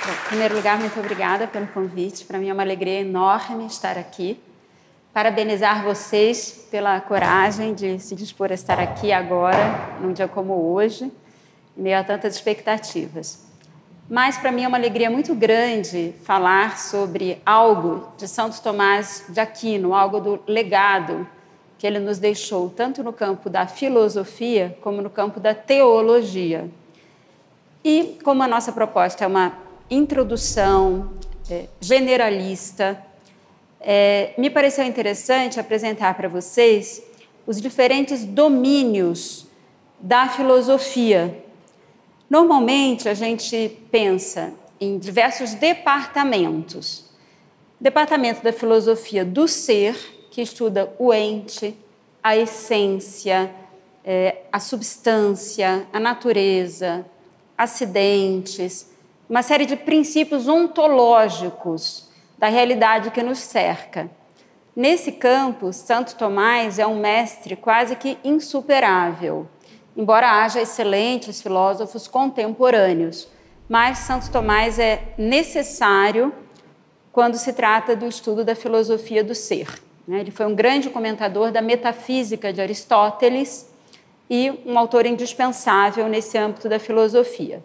Em primeiro lugar, muito obrigada pelo convite. Para mim é uma alegria enorme estar aqui. Parabenizar vocês pela coragem de se dispor a estar aqui agora, num dia como hoje, em meio a tantas expectativas. Mas para mim é uma alegria muito grande falar sobre algo de Santo Tomás de Aquino, algo do legado que ele nos deixou, tanto no campo da filosofia como no campo da teologia. E como a nossa proposta é uma introdução generalista, me pareceu interessante apresentar para vocês os diferentes domínios da filosofia. Normalmente, a gente pensa em diversos departamentos. Departamento da filosofia do ser, que estuda o ente, a essência, a substância, a natureza, acidentes, uma série de princípios ontológicos da realidade que nos cerca. Nesse campo, Santo Tomás é um mestre quase que insuperável, embora haja excelentes filósofos contemporâneos, mas Santo Tomás é necessário quando se trata do estudo da filosofia do ser. Ele foi um grande comentador da metafísica de Aristóteles e um autor indispensável nesse âmbito da filosofia.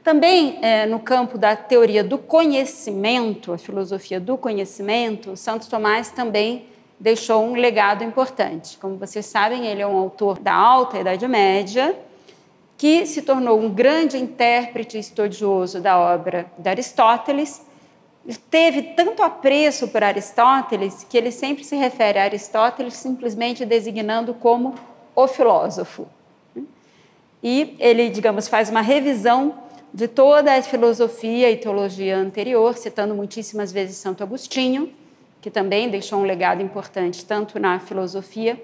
Também no campo da teoria do conhecimento, a filosofia do conhecimento, Santo Tomás também deixou um legado importante. Como vocês sabem, ele é um autor da Alta Idade Média, que se tornou um grande intérprete estudioso da obra de Aristóteles. Ele teve tanto apreço por Aristóteles que ele sempre se refere a Aristóteles simplesmente designando como o filósofo. E ele, digamos, faz uma revisão de toda a filosofia e teologia anterior, citando muitíssimas vezes Santo Agostinho, que também deixou um legado importante tanto na filosofia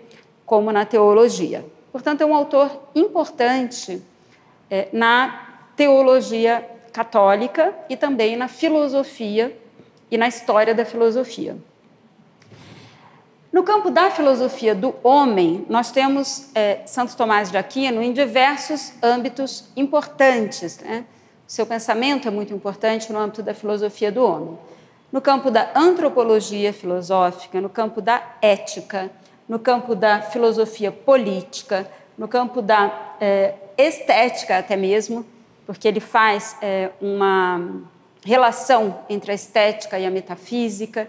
como na teologia. Portanto, é um autor importante na teologia católica e também na filosofia e na história da filosofia. No campo da filosofia do homem, nós temos Santo Tomás de Aquino em diversos âmbitos importantes. O seu pensamento é muito importante no âmbito da filosofia do homem. No campo da antropologia filosófica, no campo da ética, no campo da filosofia política, no campo da estética até mesmo, porque ele faz uma relação entre a estética e a metafísica.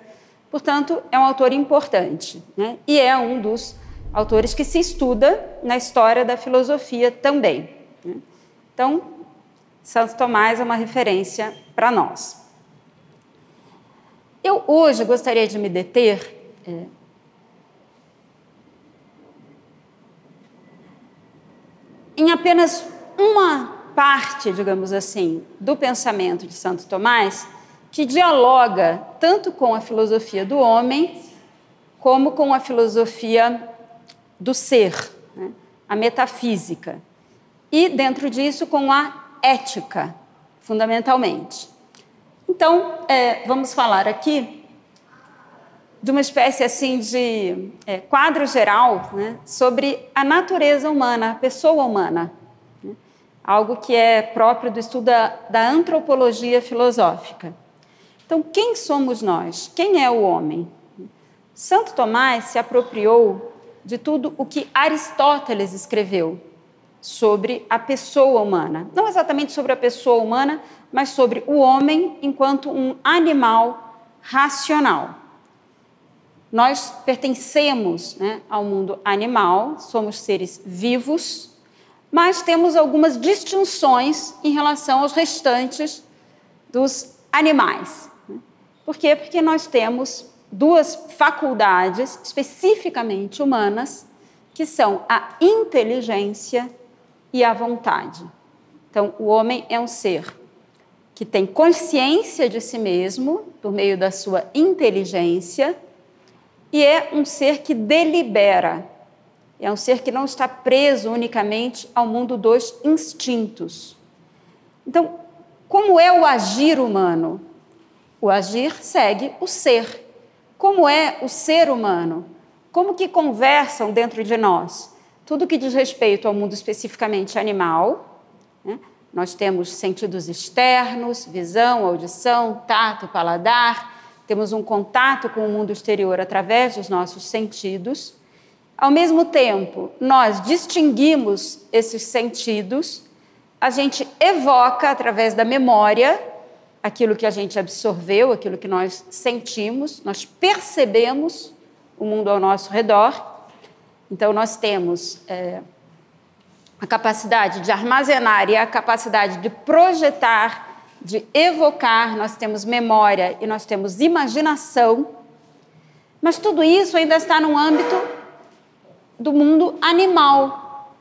Portanto, é um autor importante, e é um dos autores que se estuda na história da filosofia também. Então, Santo Tomás é uma referência para nós. Eu hoje gostaria de me deter em apenas uma parte, digamos assim, do pensamento de Santo Tomás, que dialoga tanto com a filosofia do homem como com a filosofia do ser, a metafísica, e dentro disso com a ética, fundamentalmente. Então, vamos falar aqui de uma espécie assim de quadro geral sobre a natureza humana, a pessoa humana, algo que é próprio do estudo da antropologia filosófica. Então, quem somos nós? Quem é o homem? Santo Tomás se apropriou de tudo o que Aristóteles escreveu sobre a pessoa humana. Não exatamente sobre a pessoa humana, mas sobre o homem enquanto um animal racional. Nós pertencemos ao mundo animal, somos seres vivos, mas temos algumas distinções em relação aos restantes dos animais. Por quê? Porque nós temos duas faculdades especificamente humanas, que são a inteligência e a vontade. Então, o homem é um ser que tem consciência de si mesmo, por meio da sua inteligência, e é um ser que delibera. É um ser que não está preso unicamente ao mundo dos instintos. Então, como é o agir humano? O agir segue o ser. Como é o ser humano? Como que conversam dentro de nós? Tudo que diz respeito ao mundo especificamente animal, Nós temos sentidos externos, visão, audição, tato, paladar. Temos um contato com o mundo exterior através dos nossos sentidos. Ao mesmo tempo, nós distinguimos esses sentidos, a gente evoca através da memória aquilo que a gente absorveu, aquilo que nós sentimos, nós percebemos o mundo ao nosso redor. Então, nós temos a capacidade de armazenar e a capacidade de projetar, de evocar, nós temos memória e nós temos imaginação, mas tudo isso ainda está no âmbito do mundo animal.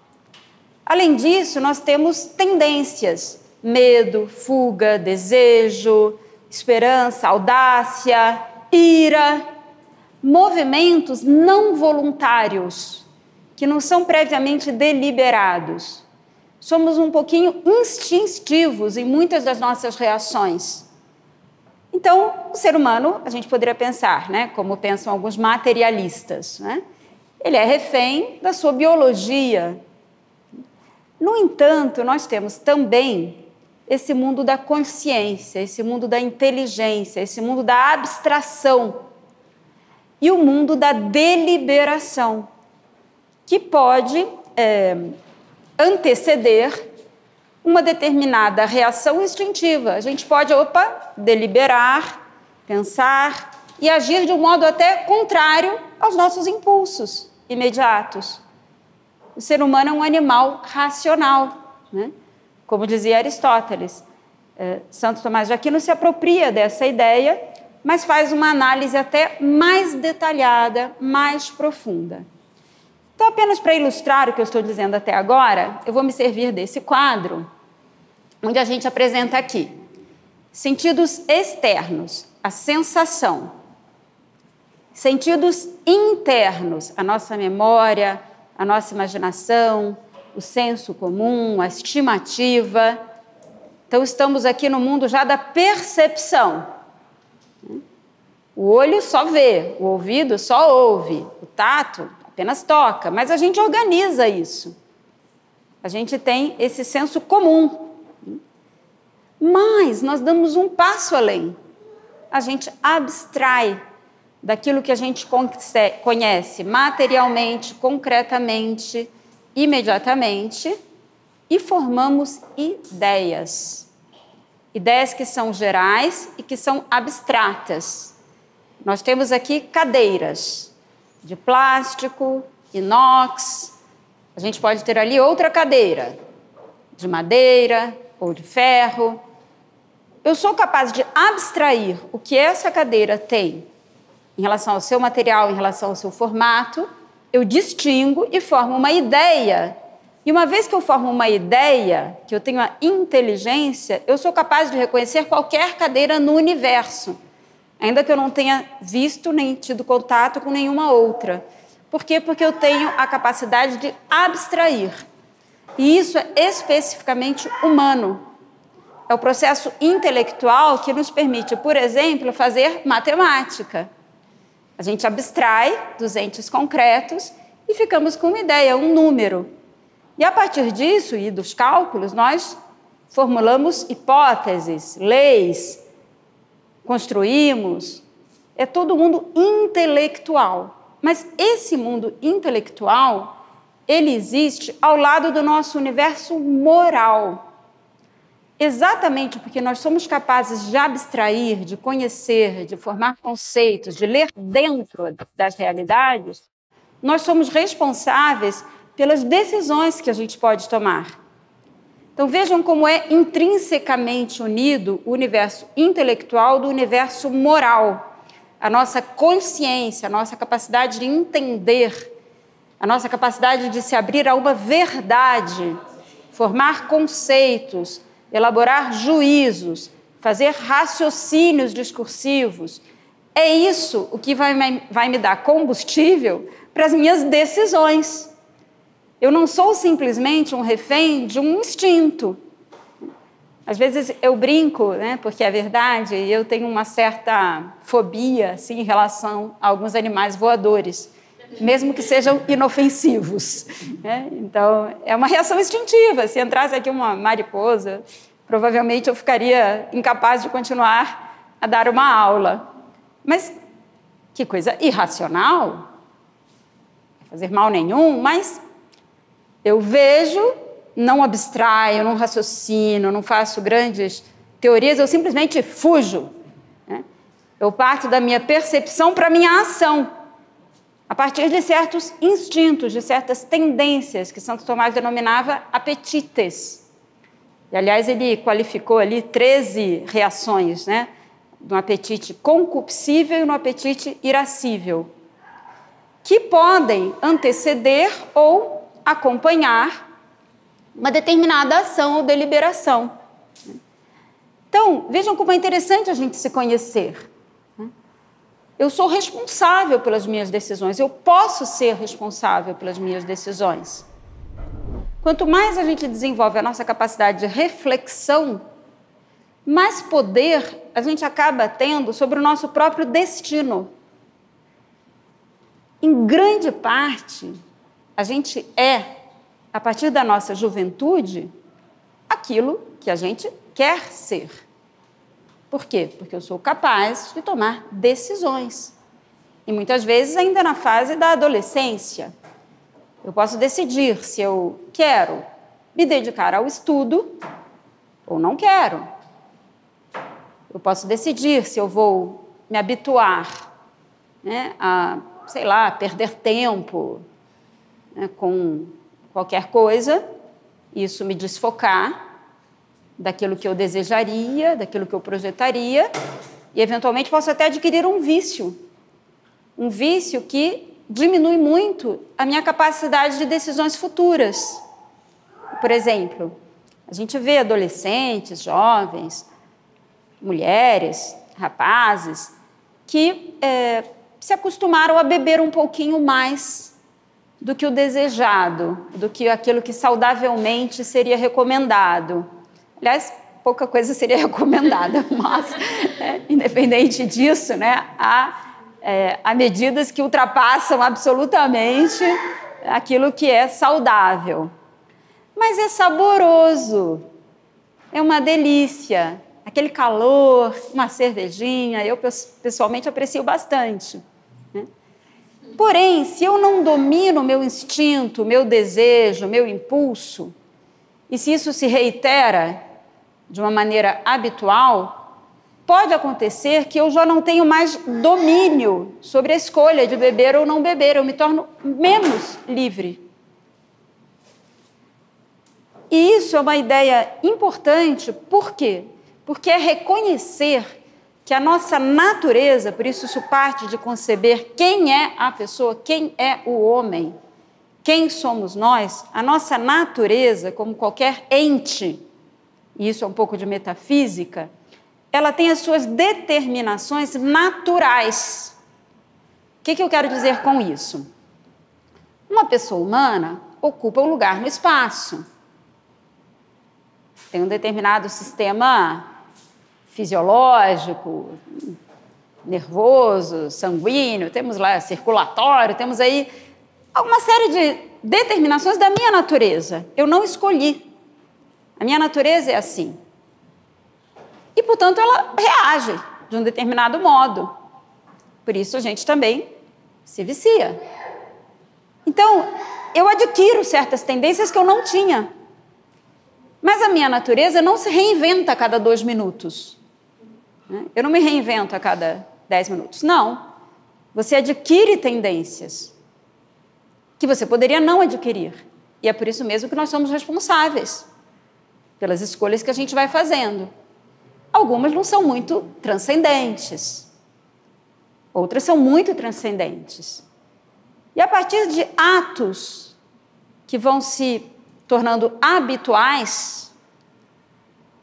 Além disso, nós temos tendências, medo, fuga, desejo, esperança, audácia, ira, movimentos não voluntários, que não são previamente deliberados. Somos um pouquinho instintivos em muitas das nossas reações. Então, o ser humano, a gente poderia pensar, né, como pensam alguns materialistas, né? Ele é refém da sua biologia. No entanto, nós temos também esse mundo da consciência, esse mundo da inteligência, esse mundo da abstração e o mundo da deliberação, que pode anteceder uma determinada reação instintiva. A gente pode, deliberar, pensar e agir de um modo até contrário aos nossos impulsos imediatos. O ser humano é um animal racional, né? Como dizia Aristóteles. Santo Tomás de Aquino se apropria dessa ideia, mas faz uma análise até mais detalhada, mais profunda. Então, apenas para ilustrar o que eu estou dizendo até agora, eu vou me servir desse quadro, onde a gente apresenta aqui sentidos externos, a sensação, sentidos internos, a nossa memória, a nossa imaginação, o senso comum, a estimativa. Então, estamos aqui no mundo já da percepção. O olho só vê, o ouvido só ouve, o tato apenas toca, mas a gente organiza isso. A gente tem esse senso comum. Mas nós damos um passo além. A gente abstrai daquilo que a gente conhece materialmente, concretamente, imediatamente, e formamos ideias. Ideias que são gerais e que são abstratas. Nós temos aqui cadeiras de plástico, inox. A gente pode ter ali outra cadeira, de madeira ou de ferro. Eu sou capaz de abstrair o que essa cadeira tem em relação ao seu material, em relação ao seu formato. Eu distingo e formo uma ideia. E uma vez que eu formo uma ideia, que eu tenho a inteligência, eu sou capaz de reconhecer qualquer cadeira no universo, ainda que eu não tenha visto nem tido contato com nenhuma outra. Por quê? Porque eu tenho a capacidade de abstrair. E isso é especificamente humano. É o processo intelectual que nos permite, por exemplo, fazer matemática. A gente abstrai dos entes concretos e ficamos com uma ideia, um número. E a partir disso e dos cálculos, nós formulamos hipóteses, leis, construímos. É todo mundo intelectual. Mas esse mundo intelectual, ele existe ao lado do nosso universo moral. Exatamente porque nós somos capazes de abstrair, de conhecer, de formar conceitos, de ler dentro das realidades, nós somos responsáveis pelas decisões que a gente pode tomar. Então vejam como é intrinsecamente unido o universo intelectual do universo moral. A nossa consciência, a nossa capacidade de entender, a nossa capacidade de se abrir a uma verdade, formar conceitos, elaborar juízos, fazer raciocínios discursivos. É isso o que vai me dar combustível para as minhas decisões. Eu não sou simplesmente um refém de um instinto. Às vezes eu brinco, né, porque é verdade, eu tenho uma certa fobia assim, em relação a alguns animais voadores. mesmo que sejam inofensivos. Né? Então, é uma reação instintiva. Se entrasse aqui uma mariposa, provavelmente eu ficaria incapaz de continuar a dar uma aula. Mas que coisa irracional, não fazer mal nenhum, mas eu vejo, não abstraio, não raciocino, não faço grandes teorias, eu simplesmente fujo. Né? Eu parto da minha percepção para a minha ação, a partir de certos instintos, de certas tendências, que Santo Tomás denominava apetites. E, aliás, ele qualificou ali 13 reações, né? No apetite concupiscível e no apetite irascível, que podem anteceder ou acompanhar uma determinada ação ou deliberação. Então, vejam como é interessante a gente se conhecer. Eu sou responsável pelas minhas decisões, eu posso ser responsável pelas minhas decisões. Quanto mais a gente desenvolve a nossa capacidade de reflexão, mais poder a gente acaba tendo sobre o nosso próprio destino. Em grande parte, a gente é, a partir da nossa juventude, aquilo que a gente quer ser. Por quê? Porque eu sou capaz de tomar decisões. E muitas vezes ainda na fase da adolescência. Eu posso decidir se eu quero me dedicar ao estudo ou não quero. Eu posso decidir se eu vou me habituar, né, a, sei lá, perder tempo, né, com qualquer coisa, isso me desfocar daquilo que eu desejaria, daquilo que eu projetaria, e eventualmente posso até adquirir um vício que diminui muito a minha capacidade de decisões futuras. Por exemplo, a gente vê adolescentes, jovens, mulheres, rapazes, que se acostumaram a beber um pouquinho mais do que o desejado, do que aquilo que saudavelmente seria recomendado. Aliás, pouca coisa seria recomendada, mas, independente disso, né, há medidas que ultrapassam absolutamente aquilo que é saudável. Mas é saboroso, é uma delícia. Aquele calor, uma cervejinha, eu pessoalmente aprecio bastante. Né? Porém, se eu não domino o meu instinto, o meu desejo, o meu impulso, e se isso se reitera de uma maneira habitual, pode acontecer que eu já não tenho mais domínio sobre a escolha de beber ou não beber, eu me torno menos livre. E isso é uma ideia importante, por quê? Porque é reconhecer que a nossa natureza, por isso parte de conceber quem é a pessoa, quem é o homem, quem somos nós, a nossa natureza, como qualquer ente, e isso é um pouco de metafísica, ela tem as suas determinações naturais. O que eu quero dizer com isso? Uma pessoa humana ocupa um lugar no espaço. Tem um determinado sistema fisiológico, nervoso, sanguíneo, temos lá circulatório, temos aí uma série de determinações da minha natureza. Eu não escolhi. A minha natureza é assim. E, portanto, ela reage de um determinado modo. Por isso, a gente também se vicia. Então, eu adquiro certas tendências que eu não tinha. Mas a minha natureza não se reinventa a cada 2 minutos. Eu não me reinvento a cada 10 minutos. Não. Você adquire tendências que você poderia não adquirir. E é por isso mesmo que nós somos responsáveis pelas escolhas que a gente vai fazendo. Algumas não são muito transcendentes. Outras são muito transcendentes. E a partir de atos que vão se tornando habituais,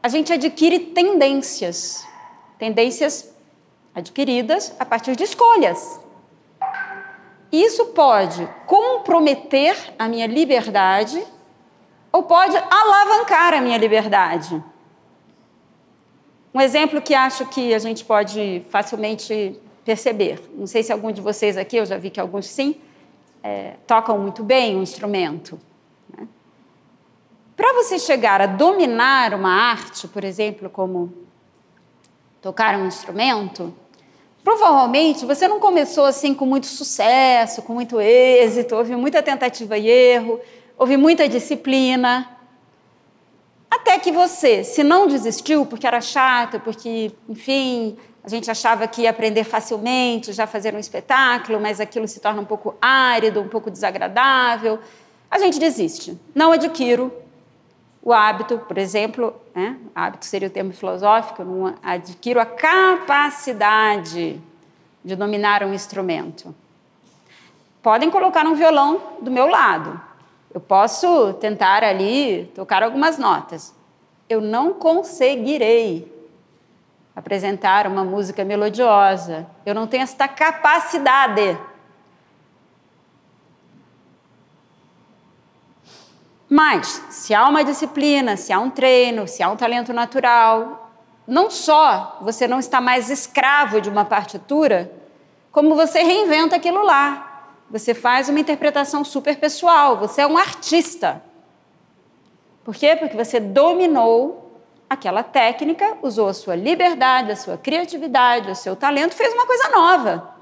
a gente adquire tendências adquiridas a partir de escolhas. Isso pode comprometer a minha liberdade ou pode alavancar a minha liberdade. Um exemplo que acho que a gente pode facilmente perceber, não sei se algum de vocês aqui, eu já vi que alguns sim, tocam muito bem um instrumento. Né? Para você chegar a dominar uma arte, por exemplo, como tocar um instrumento, provavelmente você não começou assim com muito sucesso, com muito êxito, houve muita tentativa e erro, houve muita disciplina, até que você, se não desistiu porque era chato, porque, enfim, a gente achava que ia aprender facilmente, já fazer um espetáculo, mas aquilo se torna um pouco árido, um pouco desagradável, a gente desiste. Não adquiro o hábito, por exemplo, né? Hábito seria o termo filosófico, não adquiro a capacidade de dominar um instrumento. Podem colocar um violão do meu lado. Eu posso tentar ali tocar algumas notas. Eu não conseguirei apresentar uma música melodiosa. Eu não tenho esta capacidade. Mas, se há uma disciplina, se há um treino, se há um talento natural, não só você não está mais escravo de uma partitura, como você reinventa aquilo lá. Você faz uma interpretação super pessoal, você é um artista. Por quê? Porque você dominou aquela técnica, usou a sua liberdade, a sua criatividade, o seu talento, fez uma coisa nova.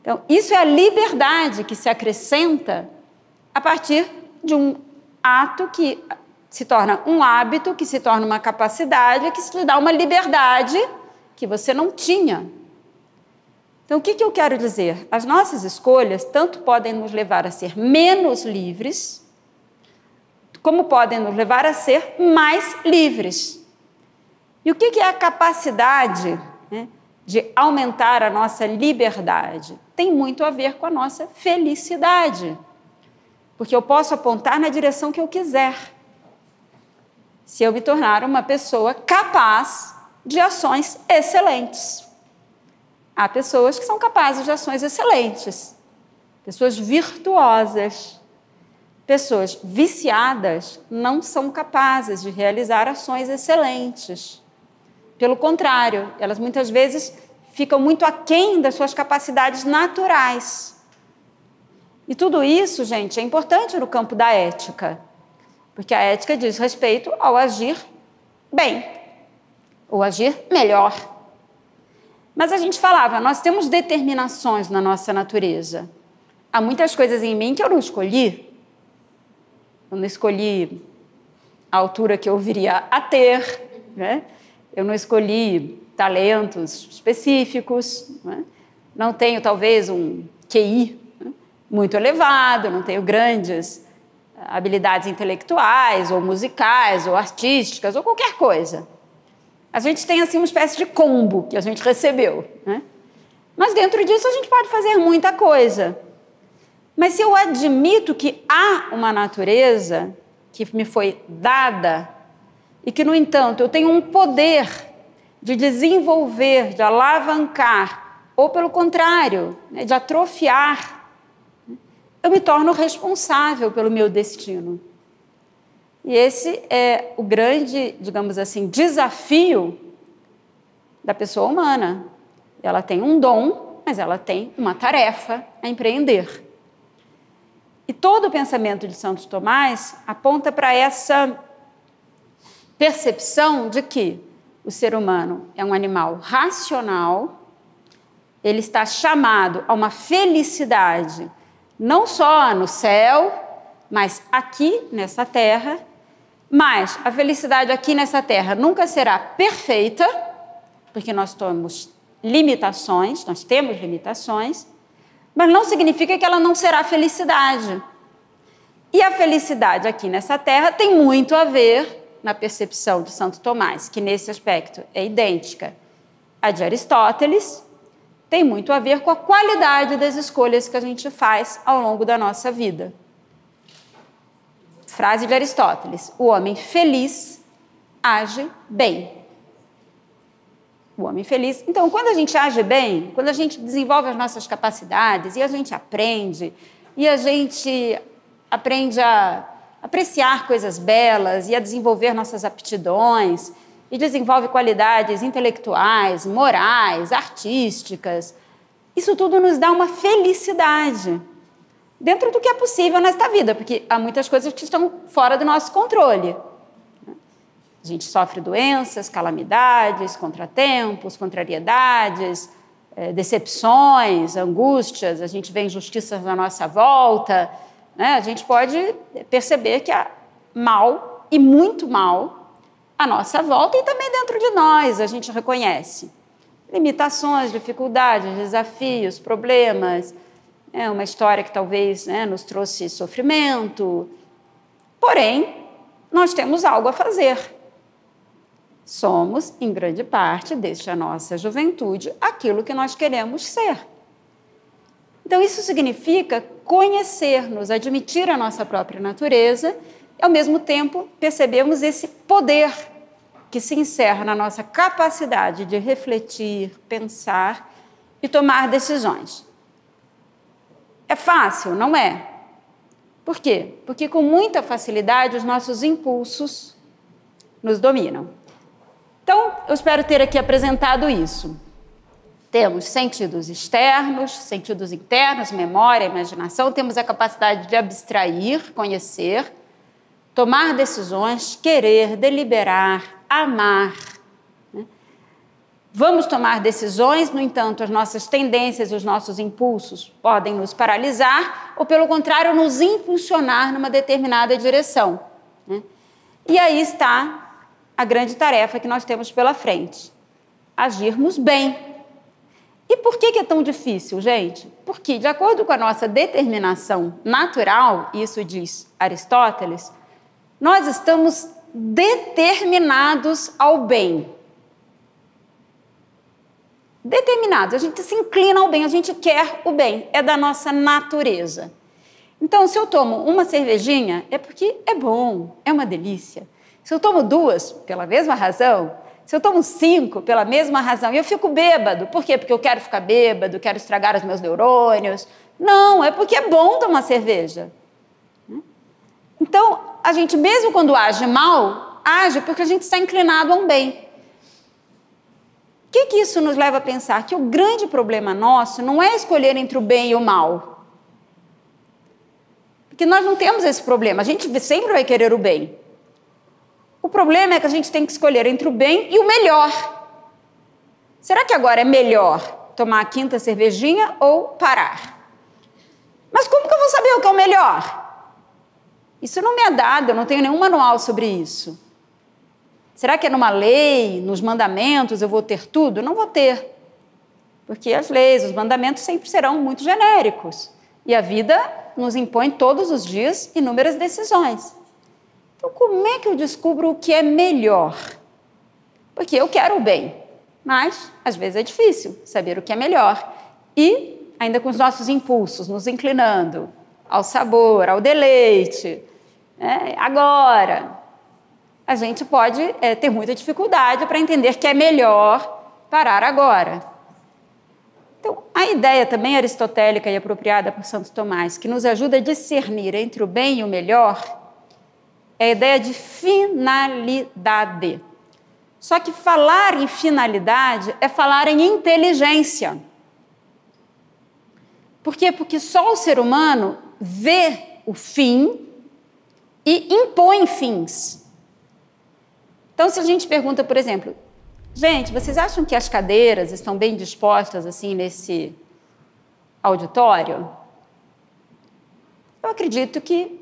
Então, isso é a liberdade que se acrescenta a partir de um ato que se torna um hábito, que se torna uma capacidade, que te dá uma liberdade que você não tinha. Então, o que eu quero dizer? As nossas escolhas tanto podem nos levar a ser menos livres, como podem nos levar a ser mais livres. E o que é a capacidade, né, de aumentar a nossa liberdade? Tem muito a ver com a nossa felicidade. Porque eu posso apontar na direção que eu quiser, se eu me tornar uma pessoa capaz de ações excelentes. Há pessoas que são capazes de ações excelentes, pessoas virtuosas, pessoas viciadas não são capazes de realizar ações excelentes. Pelo contrário, elas muitas vezes ficam muito aquém das suas capacidades naturais. E tudo isso, gente, é importante no campo da ética, porque a ética diz respeito ao agir bem, ou agir melhor. Mas a gente falava, nós temos determinações na nossa natureza. Há muitas coisas em mim que eu não escolhi. Eu não escolhi a altura que eu viria a ter, né? Eu não escolhi talentos específicos, né? Não tenho, talvez, um QI muito elevado, não tenho grandes habilidades intelectuais, ou musicais, ou artísticas, ou qualquer coisa. A gente tem, assim, uma espécie de combo que a gente recebeu, né? Mas dentro disso a gente pode fazer muita coisa. Mas se eu admito que há uma natureza que me foi dada e que, no entanto, eu tenho um poder de desenvolver, de alavancar, ou, pelo contrário, né, de atrofiar, eu me torno responsável pelo meu destino. E esse é o grande, digamos assim, desafio da pessoa humana. Ela tem um dom, mas ela tem uma tarefa a empreender. E todo o pensamento de Santo Tomás aponta para essa percepção de que o ser humano é um animal racional, ele está chamado a uma felicidade não só no céu, mas aqui nessa terra. Mas a felicidade aqui nessa terra nunca será perfeita, porque nós temos limitações, mas não significa que ela não será felicidade. E a felicidade aqui nessa terra tem muito a ver, na percepção de Santo Tomás, que nesse aspecto é idêntica à de Aristóteles, tem muito a ver com a qualidade das escolhas que a gente faz ao longo da nossa vida. Frase de Aristóteles: o homem feliz age bem. O homem feliz. Então, quando a gente age bem, quando a gente desenvolve as nossas capacidades e a gente aprende a apreciar coisas belas e a desenvolver nossas aptidões e desenvolve qualidades intelectuais, morais, artísticas, Isso tudo nos dá uma felicidade dentro do que é possível nesta vida, porque há muitas coisas que estão fora do nosso controle. A gente sofre doenças, calamidades, contratempos, contrariedades, decepções, angústias, a gente vê injustiças à nossa volta, né? A gente pode perceber que há mal, e muito mal, à nossa volta e também dentro de nós, a gente reconhece. Limitações, dificuldades, desafios, problemas, uma história que talvez, né, nos trouxe sofrimento. Porém, nós temos algo a fazer. Somos, em grande parte, desde a nossa juventude, aquilo que nós queremos ser. Então, isso significa conhecer-nos, admitir a nossa própria natureza e, ao mesmo tempo, percebemos esse poder que se encerra na nossa capacidade de refletir, pensar e tomar decisões. É fácil? Não é. Por quê? Porque, com muita facilidade, os nossos impulsos nos dominam. Então, eu espero ter aqui apresentado isso. Temos sentidos externos, sentidos internos, memória, imaginação, temos a capacidade de abstrair, conhecer, tomar decisões, querer, deliberar, amar. Né? Vamos tomar decisões, no entanto, as nossas tendências e os nossos impulsos podem nos paralisar ou, pelo contrário, nos impulsionar numa determinada direção. Né? E aí está a grande tarefa que nós temos pela frente, agirmos bem. E por que é tão difícil, gente? Porque, de acordo com a nossa determinação natural, isso diz Aristóteles, nós estamos determinados ao bem. Determinados, a gente se inclina ao bem, a gente quer o bem, é da nossa natureza. Então, se eu tomo uma cervejinha, é porque é bom, é uma delícia. Se eu tomo 2, pela mesma razão, se eu tomo 5, pela mesma razão, e eu fico bêbado, por quê? Porque eu quero ficar bêbado, quero estragar os meus neurônios. Não, é porque é bom tomar cerveja. Então, a gente, mesmo quando age mal, age porque a gente está inclinado a um bem. O que isso nos leva a pensar? Que o grande problema nosso não é escolher entre o bem e o mal. Porque nós não temos esse problema, a gente sempre vai querer o bem. O problema é que a gente tem que escolher entre o bem e o melhor. Será que agora é melhor tomar a 5ª cervejinha ou parar? Mas como que eu vou saber o que é o melhor? Isso não me é dado, eu não tenho nenhum manual sobre isso. Será que é numa lei, nos mandamentos, eu vou ter tudo? Não vou ter. Porque as leis, os mandamentos sempre serão muito genéricos. E a vida nos impõe todos os dias inúmeras decisões. Então, como é que eu descubro o que é melhor? Porque eu quero o bem, mas às vezes é difícil saber o que é melhor. E, ainda com os nossos impulsos, nos inclinando ao sabor, ao deleite, né? Agora, a gente pode ter muita dificuldade para entender que é melhor parar agora. Então, a ideia também aristotélica e apropriada por Santo Tomás, que nos ajuda a discernir entre o bem e o melhor, é a ideia de finalidade. Só que falar em finalidade é falar em inteligência. Por quê? Porque só o ser humano vê o fim e impõe fins. Então, se a gente pergunta, por exemplo, gente, vocês acham que as cadeiras estão bem dispostas assim nesse auditório? Eu acredito que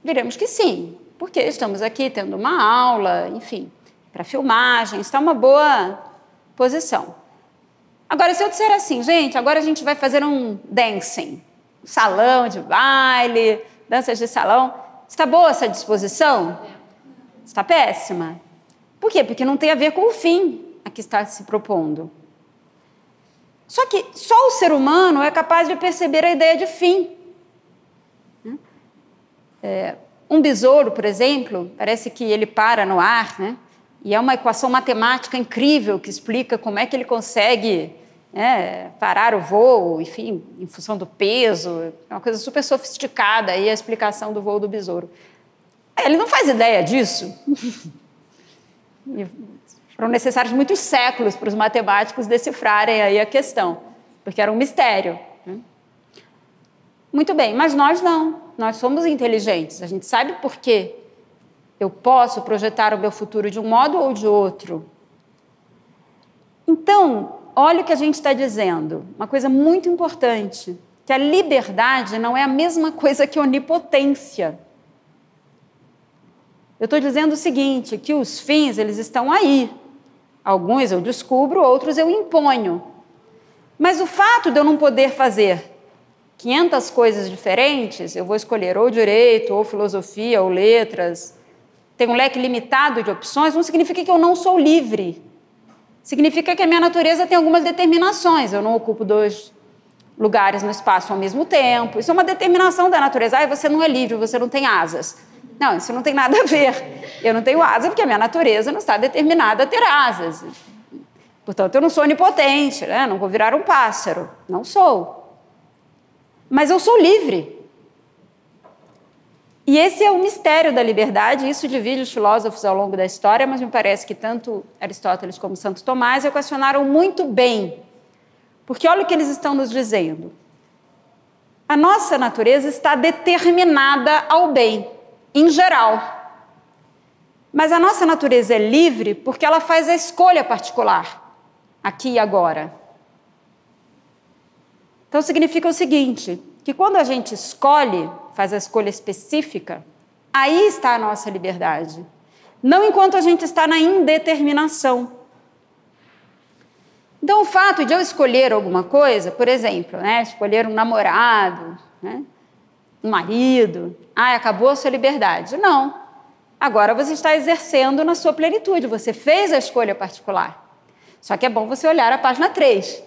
diremos que sim. Porque estamos aqui tendo uma aula, enfim, para filmagem, está uma boa posição. Agora, se eu disser assim, gente, agora a gente vai fazer um dancing, um salão de baile, danças de salão, está boa essa disposição? Está péssima. Por quê? Porque não tem a ver com o fim a que está se propondo. Só que só o ser humano é capaz de perceber a ideia de fim. Um besouro, por exemplo, parece que ele para no ar, né? E é uma equação matemática incrível que explica como é que ele consegue parar o voo, enfim, em função do peso. É uma coisa super sofisticada aí a explicação do voo do besouro. Ele não faz ideia disso. E foram necessários muitos séculos para os matemáticos decifrarem aí a questão. porque era um mistério. Né? Muito bem, mas nós não. Nós somos inteligentes. A gente sabe por quê. Eu posso projetar o meu futuro de um modo ou de outro. Então, olha o que a gente está dizendo. Uma coisa muito importante, que a liberdade não é a mesma coisa que onipotência. Eu estou dizendo o seguinte, que os fins, eles estão aí. Alguns eu descubro, outros eu imponho. Mas o fato de eu não poder fazer 500 coisas diferentes, eu vou escolher ou direito, ou filosofia, ou letras, tem um leque limitado de opções, não significa que eu não sou livre. Significa que a minha natureza tem algumas determinações. Eu não ocupo 2 lugares no espaço ao mesmo tempo. Isso é uma determinação da natureza. Ah, você não é livre, você não tem asas. Não, isso não tem nada a ver. Eu não tenho asas porque a minha natureza não está determinada a ter asas. Portanto, eu não sou onipotente, né? Não vou virar um pássaro. Não sou. Mas eu sou livre. E esse é o mistério da liberdade, isso divide os filósofos ao longo da história, mas me parece que tanto Aristóteles como Santo Tomás equacionaram muito bem. Porque olha o que eles estão nos dizendo. A nossa natureza está determinada ao bem, em geral. Mas a nossa natureza é livre porque ela faz a escolha particular, aqui e agora. Então significa o seguinte, que quando a gente escolhe, faz a escolha específica, aí está a nossa liberdade. Não enquanto a gente está na indeterminação. Então, o fato de eu escolher alguma coisa, por exemplo, né, escolher um namorado, né, um marido, acabou a sua liberdade. Não. Agora você está exercendo na sua plenitude, você fez a escolha particular. Só que é bom você olhar a página 3.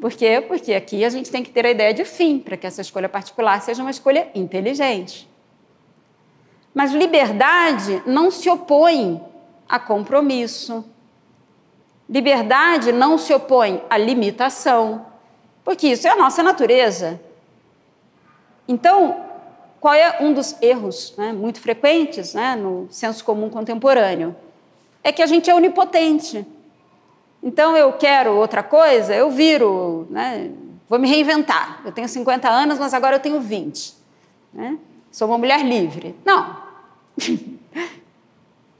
Por quê? Porque aqui a gente tem que ter a ideia de fim, para que essa escolha particular seja uma escolha inteligente. Mas liberdade não se opõe a compromisso. Liberdade não se opõe à limitação, porque isso é a nossa natureza. Então, qual é um dos erros, né, muito frequentes, né, no senso comum contemporâneo? É que a gente é onipotente. Então, eu quero outra coisa, eu viro, né, vou me reinventar. Eu tenho 50 anos, mas agora eu tenho 20. Né? Sou uma mulher livre. Não.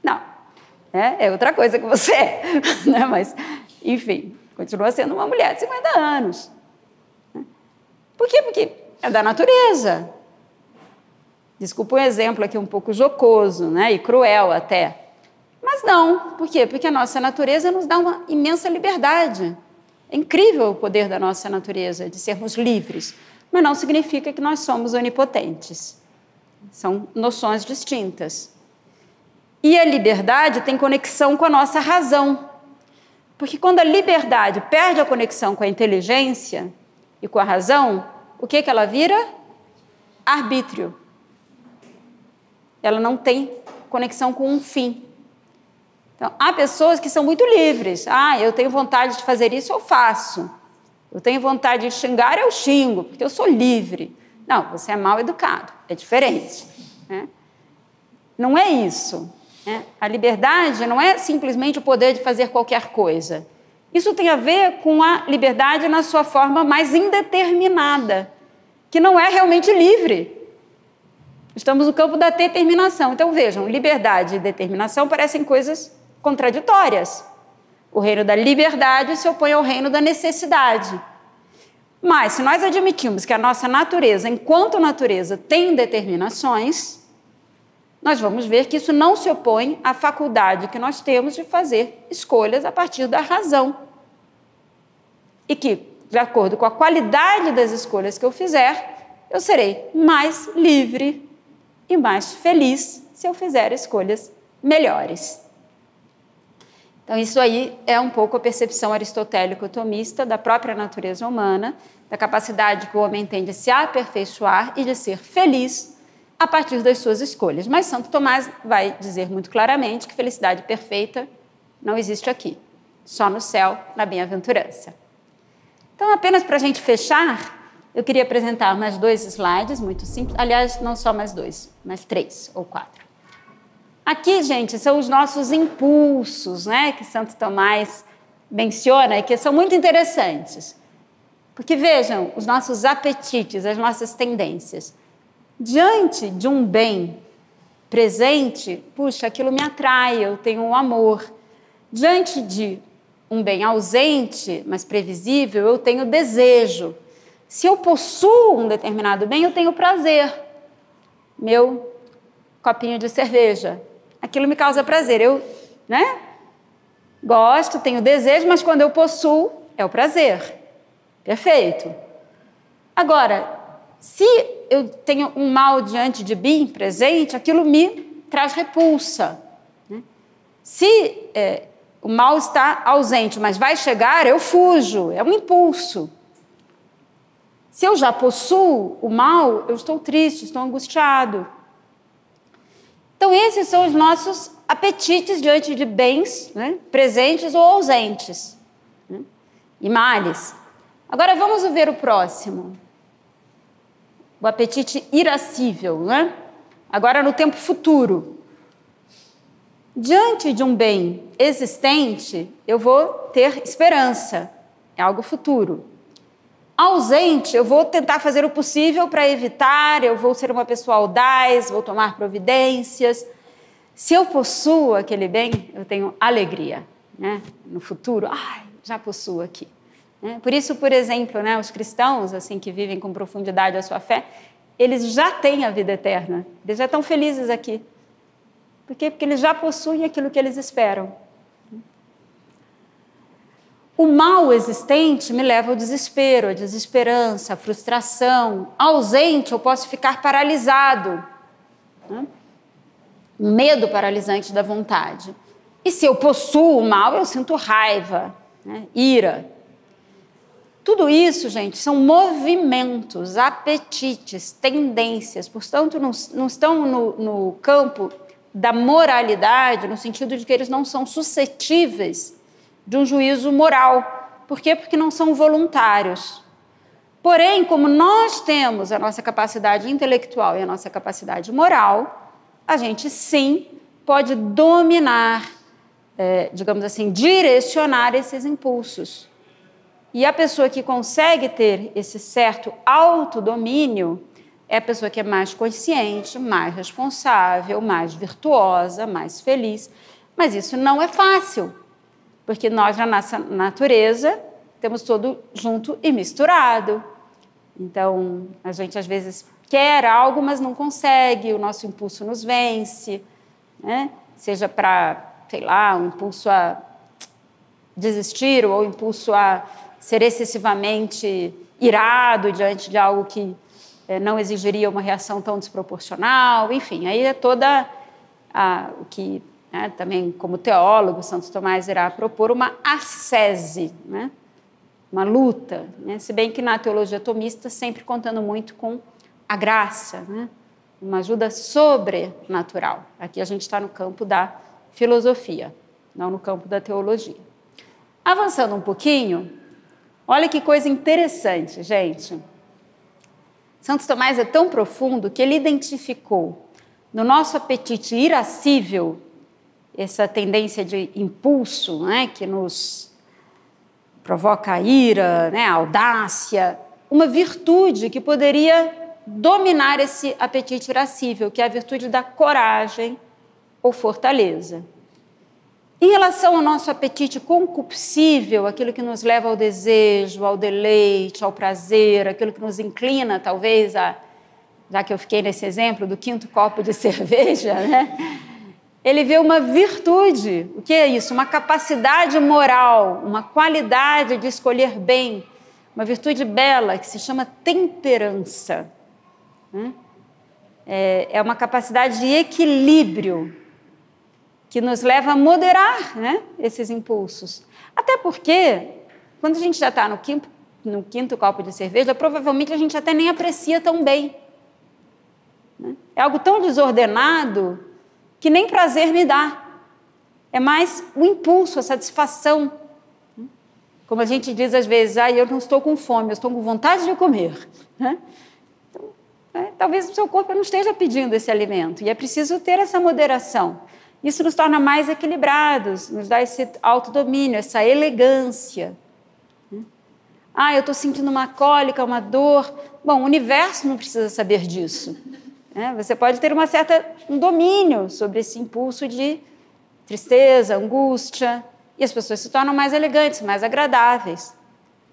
Não. É outra coisa que você é. Né? Mas, enfim, continua sendo uma mulher de 50 anos. Por quê? Porque é da natureza. Desculpa um exemplo aqui um pouco jocoso, né, e cruel até. Mas não, por quê? Porque a nossa natureza nos dá uma imensa liberdade. É incrível o poder da nossa natureza, de sermos livres, mas não significa que nós somos onipotentes. São noções distintas. E a liberdade tem conexão com a nossa razão. Porque quando a liberdade perde a conexão com a inteligência e com a razão, o que ela vira? Arbítrio. Ela não tem conexão com um fim. Então, há pessoas que são muito livres. Eu tenho vontade de fazer isso, eu faço. Eu tenho vontade de xingar, eu xingo, porque eu sou livre. Não, você é mal educado, é diferente. Né? Não é isso. Né? A liberdade não é simplesmente o poder de fazer qualquer coisa. Isso tem a ver com a liberdade na sua forma mais indeterminada, que não é realmente livre. Estamos no campo da determinação. Então, vejam, liberdade e determinação parecem coisas contraditórias. O reino da liberdade se opõe ao reino da necessidade. Mas, se nós admitimos que a nossa natureza, enquanto natureza, tem determinações, nós vamos ver que isso não se opõe à faculdade que nós temos de fazer escolhas a partir da razão. E que, de acordo com a qualidade das escolhas que eu fizer, eu serei mais livre e mais feliz se eu fizer escolhas melhores. Então, isso aí é um pouco a percepção aristotélico-tomista da própria natureza humana, da capacidade que o homem tem de se aperfeiçoar e de ser feliz a partir das suas escolhas. Mas Santo Tomás vai dizer muito claramente que felicidade perfeita não existe aqui, só no céu, na bem-aventurança. Então, apenas para a gente fechar, eu queria apresentar mais 2 slides, muito simples. Aliás, não só mais 2, mas 3 ou 4. Aqui, gente, são os nossos impulsos, né, que Santo Tomás menciona e que são muito interessantes. Porque vejam, os nossos apetites, as nossas tendências. Diante de um bem presente, puxa, aquilo me atrai, eu tenho um amor. Diante de um bem ausente, mas previsível, eu tenho desejo. Se eu possuo um determinado bem, eu tenho prazer. Meu copinho de cerveja, aquilo me causa prazer. Eu, gosto, tenho desejo, mas quando eu possuo, é o prazer. Perfeito. Agora, se eu tenho um mal diante de mim presente, aquilo me traz repulsa. Se o mal está ausente, mas vai chegar, eu fujo, é um impulso. Se eu já possuo o mal, eu estou triste, estou angustiado. Então, esses são os nossos apetites diante de bens, presentes ou ausentes, e males. Agora, vamos ver o próximo. O apetite irascível, Agora, no tempo futuro. Diante de um bem existente, eu vou ter esperança, é algo futuro. Ausente, eu vou tentar fazer o possível para evitar, eu vou ser uma pessoa audaz, vou tomar providências. Se eu possuo aquele bem, eu tenho alegria, No futuro, já possuo aqui. Por isso, por exemplo, os cristãos assim, que vivem com profundidade a sua fé, eles já têm a vida eterna, eles já estão felizes aqui. Por quê? Porque eles já possuem aquilo que eles esperam. O mal existente me leva ao desespero, à desesperança, à frustração. Ausente, eu posso ficar paralisado. Um medo paralisante da vontade. E se eu possuo o mal, eu sinto raiva, ira. Tudo isso, gente, são movimentos, apetites, tendências. Portanto, não estão no campo da moralidade, no sentido de que eles não são suscetíveis de um juízo moral. Por quê? Porque não são voluntários. Porém, como nós temos a nossa capacidade intelectual e a nossa capacidade moral, a gente sim pode dominar, digamos assim, direcionar esses impulsos. E a pessoa que consegue ter esse certo autodomínio é a pessoa que é mais consciente, mais responsável, mais virtuosa, mais feliz. Mas isso não é fácil, porque nós, na nossa natureza, temos tudo junto e misturado. Então, a gente às vezes quer algo, mas não consegue, o nosso impulso nos vence, Seja para, um impulso a desistir ou impulso a ser excessivamente irado diante de algo que não exigiria uma reação tão desproporcional, enfim, aí é toda o que também como teólogo Santo Tomás irá propor uma ascese, uma luta, se bem que na teologia tomista sempre contando muito com a graça, uma ajuda sobrenatural. Aqui a gente está no campo da filosofia, não no campo da teologia. Avançando um pouquinho, olha que coisa interessante, gente. Santo Tomás é tão profundo que ele identificou no nosso apetite irascível, essa tendência de impulso, que nos provoca a ira, a audácia, uma virtude que poderia dominar esse apetite irascível, que é a virtude da coragem ou fortaleza. Em relação ao nosso apetite concupiscível, aquilo que nos leva ao desejo, ao deleite, ao prazer, aquilo que nos inclina, talvez, já que eu fiquei nesse exemplo do 5º copo de cerveja, ele vê uma virtude. O que é isso? Uma capacidade moral, uma qualidade de escolher bem, uma virtude bela que se chama temperança. É uma capacidade de equilíbrio que nos leva a moderar esses impulsos. Até porque, quando a gente já está no 5º copo de cerveja, provavelmente a gente até nem aprecia tão bem. É algo tão desordenado que nem prazer me dá. É mais o impulso, a satisfação. Como a gente diz às vezes, eu não estou com fome, eu estou com vontade de comer. Então, talvez o seu corpo não esteja pedindo esse alimento, e é preciso ter essa moderação. Isso nos torna mais equilibrados, nos dá esse autodomínio, essa elegância. Ah, eu estou sentindo uma cólica, uma dor. Bom, o universo não precisa saber disso. Você pode ter um domínio sobre esse impulso de tristeza, angústia, e as pessoas se tornam mais elegantes, mais agradáveis,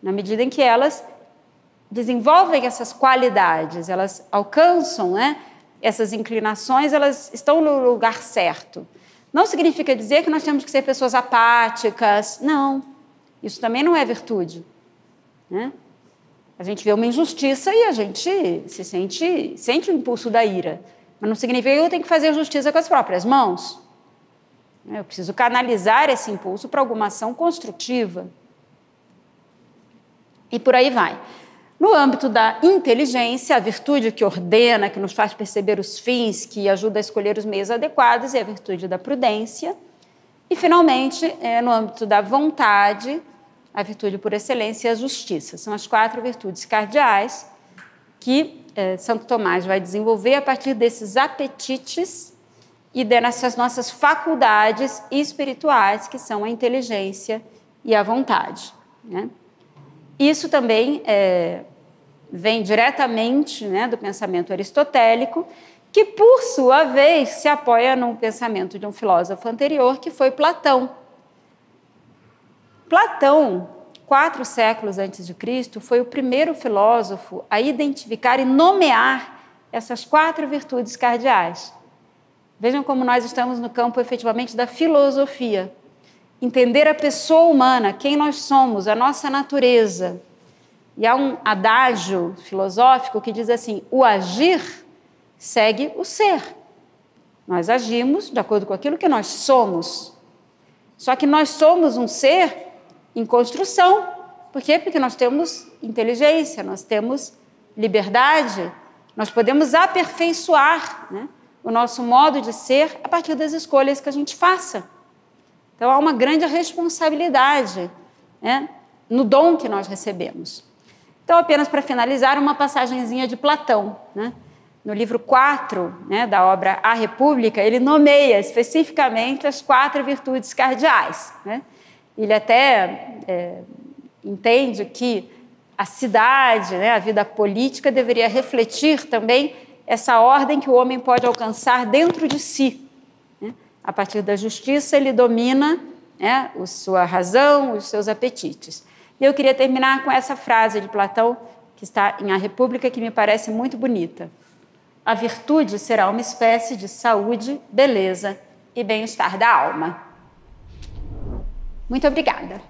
na medida em que elas desenvolvem essas qualidades, elas alcançam, essas inclinações, elas estão no lugar certo. Não significa dizer que nós temos que ser pessoas apáticas, não. Isso também não é virtude. A gente vê uma injustiça e a gente sente o impulso da ira. Mas não significa que eu tenho que fazer justiça com as próprias mãos. Eu preciso canalizar esse impulso para alguma ação construtiva. E por aí vai. No âmbito da inteligência, a virtude que ordena, que nos faz perceber os fins, que ajuda a escolher os meios adequados, é a virtude da prudência. E, finalmente, no âmbito da vontade, a virtude por excelência e a justiça. São as 4 virtudes cardeais que Santo Tomás vai desenvolver a partir desses apetites e dessas nossas faculdades espirituais, que são a inteligência e a vontade. Isso também vem diretamente do pensamento aristotélico, que, por sua vez, se apoia no pensamento de um filósofo anterior, que foi Platão. Platão, 4 séculos antes de Cristo, foi o primeiro filósofo a identificar e nomear essas 4 virtudes cardeais. Vejam como nós estamos no campo, efetivamente, da filosofia. Entender a pessoa humana, quem nós somos, a nossa natureza. E há um adágio filosófico que diz assim: o agir segue o ser. Nós agimos de acordo com aquilo que nós somos. Só que nós somos um ser em construção. Por quê? Porque nós temos inteligência, nós temos liberdade, nós podemos aperfeiçoar o nosso modo de ser a partir das escolhas que a gente faça. Então, há uma grande responsabilidade no dom que nós recebemos. Então, apenas para finalizar, uma passagenzinha de Platão. No livro 4 da obra A República, ele nomeia especificamente as 4 virtudes cardeais. Ele até entende que a cidade, a vida política, deveria refletir também essa ordem que o homem pode alcançar dentro de si. A partir da justiça, ele domina a sua razão, os seus apetites. E eu queria terminar com essa frase de Platão, que está em A República, que me parece muito bonita. A virtude será uma espécie de saúde, beleza e bem-estar da alma. Muito obrigada.